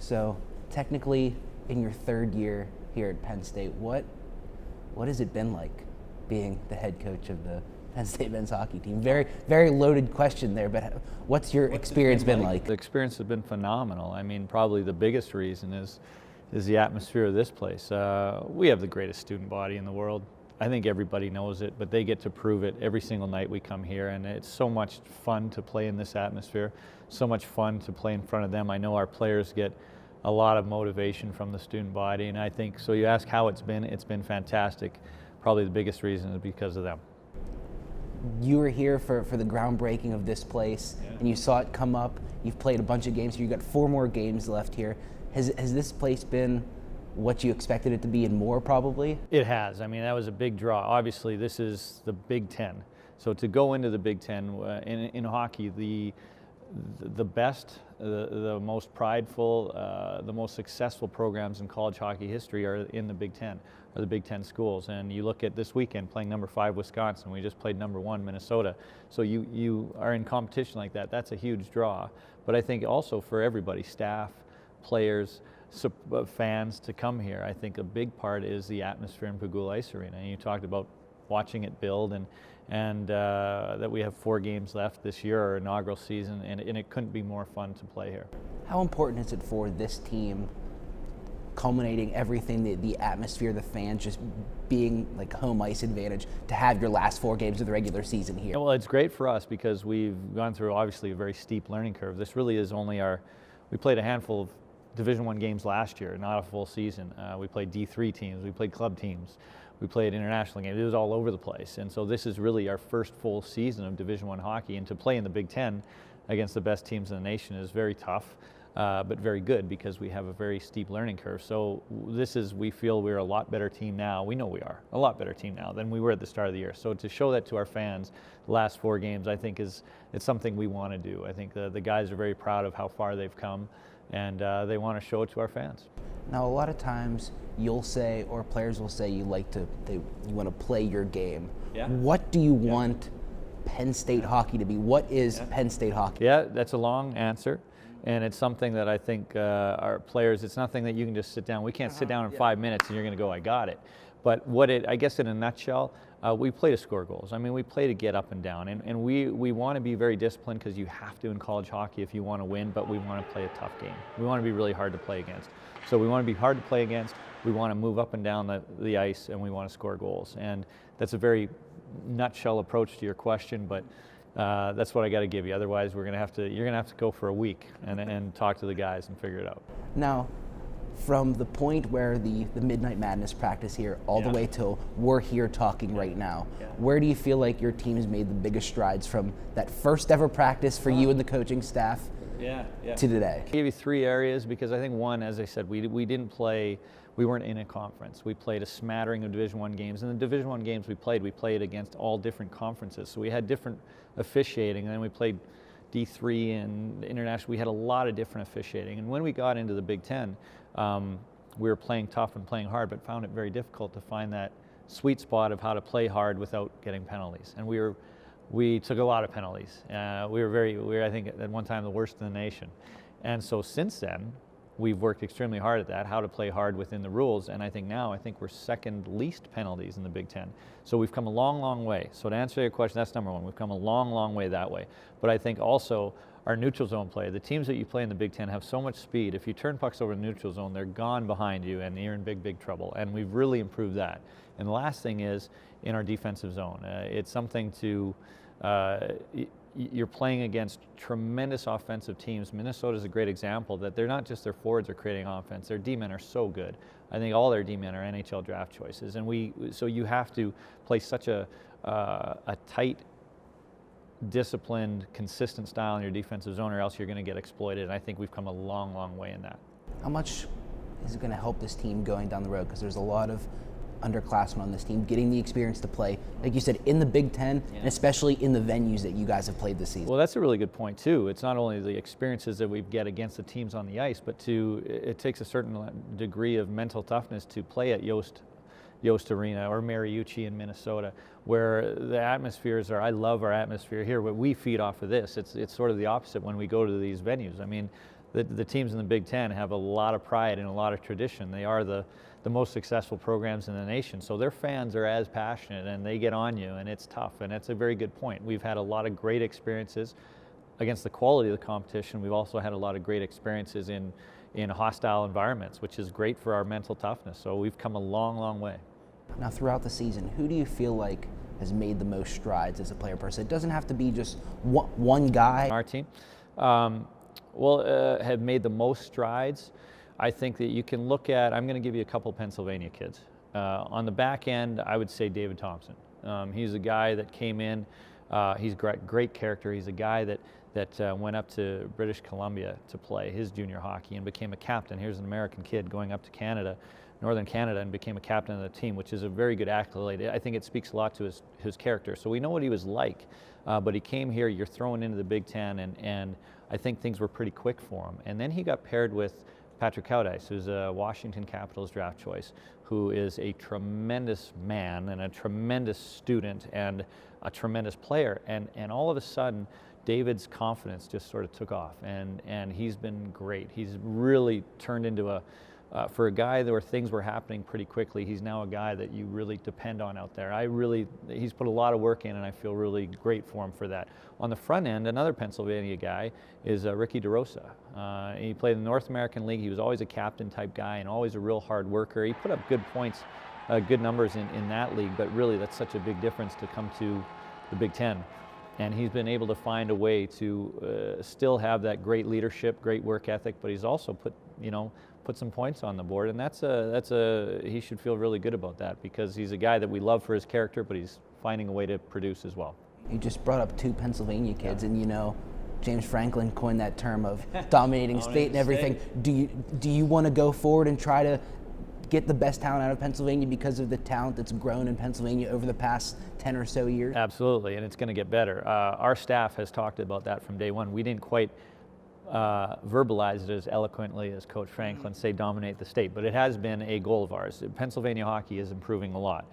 So technically in your third year here at Penn State, what has it been like being the head coach of the Penn State men's hockey team? Very, very loaded question there, but what's your experience been like? The experience has been phenomenal. I mean, probably the biggest reason is the atmosphere of this place. We have the greatest student body in the world. I think everybody knows it, but they get to prove it every single night we come here, and it's so much fun to play in this atmosphere, so much fun to play in front of them. I know our players get a lot of motivation from the student body, and I think, so you ask how it's been fantastic. Probably the biggest reason is because of them. You were here for the groundbreaking of this place, and you saw it come up. You've played a bunch of games here. You've got 4 more games left here. Has this place been what you expected it to be and more, probably? It has. I mean, that was a big draw. Obviously, this is the Big Ten. So to go into the Big Ten in hockey, the best, the most prideful, the most successful programs in college hockey history are in the Big Ten, are the Big Ten schools. And you look at this weekend playing number 5 Wisconsin. We just played number 1 Minnesota. So you are in competition like that. That's a huge draw. But I think also for everybody, staff, players, fans to come here, I think a big part is the atmosphere in Pagula Ice Arena. And you talked about watching it build, and that we have 4 games left this year, our inaugural season, and it couldn't be more fun to play here. How important is it for this team, culminating everything, the atmosphere, the fans, just being like home ice advantage, to have your last 4 games of the regular season here? Well, it's great for us because we've gone through obviously a very steep learning curve. This really is only we played a handful of Division I games last year, not a full season. We played D3 teams, we played club teams, we played international games. It was all over the place. And so this is really our first full season of Division I hockey. And to play in the Big Ten against the best teams in the nation is very tough, but very good because we have a very steep learning curve. So we feel we're a lot better team now. We know we are a lot better team now than we were at the start of the year. So to show that to our fans, the last 4 games, I think it's something we want to do. I think the guys are very proud of how far they've come, and they want to show it to our fans. Now, a lot of times you'll say, or players will say, you want to play your game. Yeah. What do you want Penn State hockey to be? What is Penn State hockey? Yeah, that's a long answer, and it's something that I think our players, it's nothing that you can just sit down. We can't sit down in 5 minutes and you're going to go, I got it. But I guess in a nutshell, we play to score goals. I mean, we play to get up and down, and we want to be very disciplined because you have to in college hockey if you want to win, but we want to play a tough game. We want to be really hard to play against. So we want to be hard to play against, we want to move up and down the ice, and we want to score goals. And that's a very nutshell approach to your question, but that's what I got to give you. Otherwise, you're going to have to go for a week and talk to the guys and figure it out. Now, from the point where the Midnight Madness practice here all the way till we're here talking right now, where do you feel like your team's made the biggest strides from that first ever practice for you and the coaching staff to today? I'll give you 3 areas because I think one, as I said, we weren't in a conference. We played a smattering of Division I games, and the Division I games we played against all different conferences. So we had different officiating, and then we played D3 and international. We had a lot of different officiating, and when we got into the Big Ten, we were playing tough and playing hard, but found it very difficult to find that sweet spot of how to play hard without getting penalties. And we took a lot of penalties. We were I think at one time the worst in the nation. And so since then, we've worked extremely hard at that, how to play hard within the rules. And I think we're second least penalties in the Big Ten. So we've come a long, long way. So to answer your question, that's number one. We've come a long, long way that way. But I think also our neutral zone play, the teams that you play in the Big Ten have so much speed. If you turn pucks over the neutral zone, they're gone behind you and you're in big, big trouble. And we've really improved that. And the last thing is in our defensive zone. It's something to, you're playing against tremendous offensive teams. Minnesota's a great example that they're not just their forwards are creating offense, their D-men are so good. I think all their D-men are NHL draft choices. And so you have to play such a tight, disciplined, consistent style in your defensive zone, or else you're going to get exploited. And I think we've come a long, long way in that. How much is it going to help this team going down the road? Because there's a lot of underclassmen on this team getting the experience to play, like you said, in the Big Ten, and especially in the venues that you guys have played this season. Well, that's a really good point too. It's not only the experiences that we get against the teams on the ice, but it takes a certain degree of mental toughness to play at Yost Arena or Mariucci in Minnesota, where the atmospheres are, I love our atmosphere here, but we feed off of this. It's sort of the opposite when we go to these venues. I mean, the teams in the Big Ten have a lot of pride and a lot of tradition. They are the most successful programs in the nation. So their fans are as passionate and they get on you, and it's tough. And that's a very good point. We've had a lot of great experiences against the quality of the competition. We've also had a lot of great experiences in hostile environments, which is great for our mental toughness. So we've come a long, long way. Now, throughout the season, who do you feel like has made the most strides as a player person? It doesn't have to be just one guy. Our team have made the most strides. I think that you can look at, I'm going to give you a couple Pennsylvania kids. On the back end, I would say David Thompson. He's a guy that came in, he's great character. He's a guy that went up to British Columbia to play his junior hockey and became a captain. Here's an American kid going up to Canada, Northern Canada, and became a captain of the team, which is a very good accolade. I think it speaks a lot to his character. So we know what he was like, but he came here, you're thrown into the Big Ten, and I think things were pretty quick for him. And then he got paired with Patrick Cowdice, who's a Washington Capitals draft choice, who is a tremendous man and a tremendous student and a tremendous player. And all of a sudden, David's confidence just sort of took off, and he's been great. He's really turned into for a guy where things were happening pretty quickly, he's now a guy that you really depend on out there. He's put a lot of work in, and I feel really great for him for that. On the front end, another Pennsylvania guy is Ricky DeRosa. He played in the North American League. He was always a captain type guy and always a real hard worker. He put up good points, good numbers in that league, but really that's such a big difference to come to the Big Ten. And he's been able to find a way to still have that great leadership, great work ethic, but he's also put some points on the board, and he should feel really good about that, because he's a guy that we love for his character, but he's finding a way to produce as well. You just brought up two Pennsylvania kids, and James Franklin coined that term of dominating state and everything. Do you want to go forward and try to get the best talent out of Pennsylvania because of the talent that's grown in Pennsylvania over the past 10 or so years? Absolutely, and it's going to get better. Our staff has talked about that from day one. We didn't quite verbalize it as eloquently as Coach Franklin say dominate the state, but it has been a goal of ours. Pennsylvania hockey is improving a lot.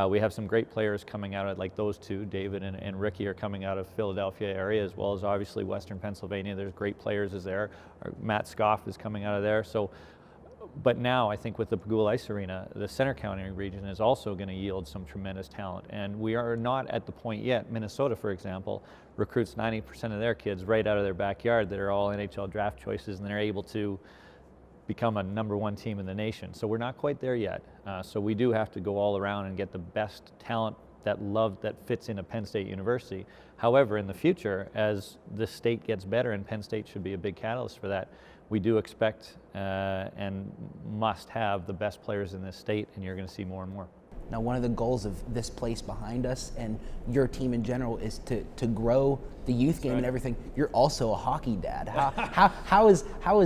We have some great players coming out of, like those two, David and Ricky, are coming out of Philadelphia area, as well as obviously Western Pennsylvania. There's great players there. Matt Scoff is coming out of there. So, but now I think with the Pagula Ice Arena, the Center County region is also going to yield some tremendous talent. And we are not at the point yet. Minnesota, for example, recruits 90% of their kids right out of their backyard that are all NHL draft choices, and they're able to become a #1 team in the nation. So we're not quite there yet. So we do have to go all around and get the best talent that fits into Penn State University. However, in the future, as the state gets better, and Penn State should be a big catalyst for that, we do expect and must have the best players in this state, and you're going to see more and more. Now, one of the goals of this place behind us and your team in general is to grow the youth game and everything. You're also a hockey dad. How is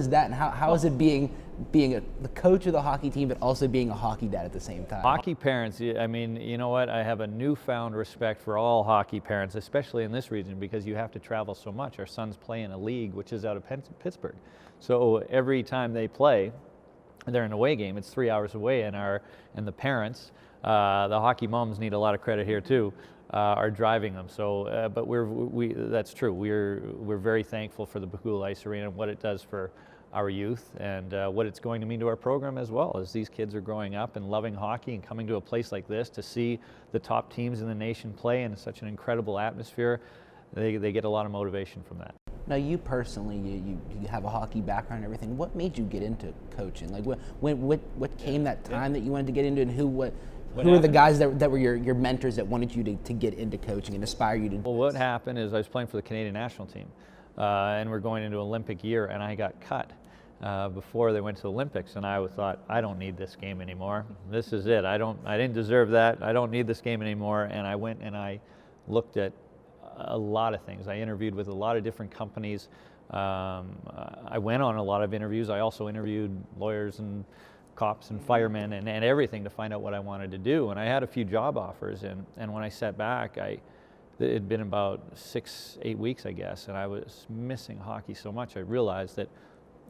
that, and how is it being the coach of the hockey team, but also being a hockey dad at the same time? Hockey parents, I mean, you know what? I have a newfound respect for all hockey parents, especially in this region, because you have to travel so much. Our sons play in a league which is out of Pittsburgh. So every time they play, they're in an away game. It's 3 hours away, and the parents, the hockey moms need a lot of credit here too, are driving them. So, but that's true. We're very thankful for the Pagula Ice Arena and what it does for our youth, and what it's going to mean to our program as well, as these kids are growing up and loving hockey and coming to a place like this to see the top teams in the nation play in such an incredible atmosphere. They get a lot of motivation from that. Now, you personally, you have a hockey background and everything. What made you get into coaching? Like, what came that time that you wanted to get into, and who were the guys that were your mentors that wanted you to get into coaching and aspire you to? Well, what happened is I was playing for the Canadian national team, and we're going into Olympic year, and I got cut before they went to the Olympics, and I thought, I don't need this game anymore. This is it. I didn't deserve that. I don't need this game anymore. And I went and I looked at a lot of things. I interviewed with a lot of different companies. I went on a lot of interviews. I also interviewed lawyers and cops and firemen and everything to find out what I wanted to do. And I had a few job offers, and when I sat back, it had been about 6-8 weeks, I guess, and I was missing hockey so much. I realized that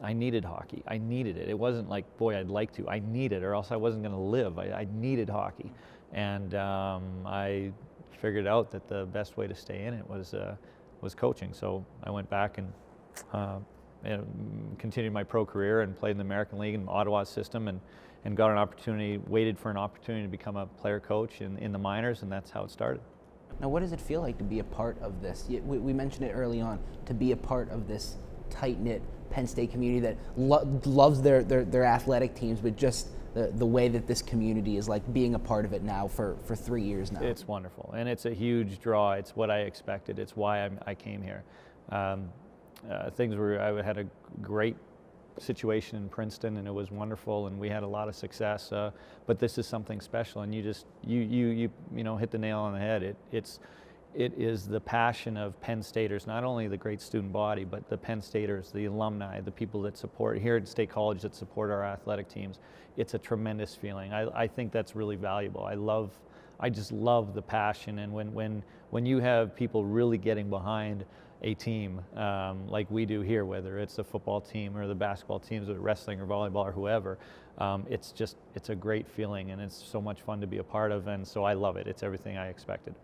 I needed hockey. I needed it. It wasn't like, boy, I'd like to. I need it, or else I wasn't going to live. I needed hockey. And I figured out that the best way to stay in it was coaching. So I went back and continued my pro career and played in the American League in Ottawa system, and got an opportunity, waited for an opportunity to become a player coach in the minors, and that's how it started. Now, what does it feel like to be a part of this? We mentioned it early on, to be a part of this tight-knit Penn State community that loves their athletic teams, but just the way that this community is like being a part of it now for 3 years now. It's wonderful, and it's a huge draw. It's what I expected. It's why I came here. I had a great situation in Princeton, and it was wonderful, and we had a lot of success. But this is something special, and you hit the nail on the head. It is the passion of Penn Staters, not only the great student body, but the Penn Staters, the alumni, the people that support here at State College that support our athletic teams. It's a tremendous feeling. I think that's really valuable. I just love the passion, and when you have people really getting behind a team like we do here, whether it's the football team or the basketball teams or wrestling or volleyball or whoever, it's a great feeling, and it's so much fun to be a part of, and so I love it. It's everything I expected.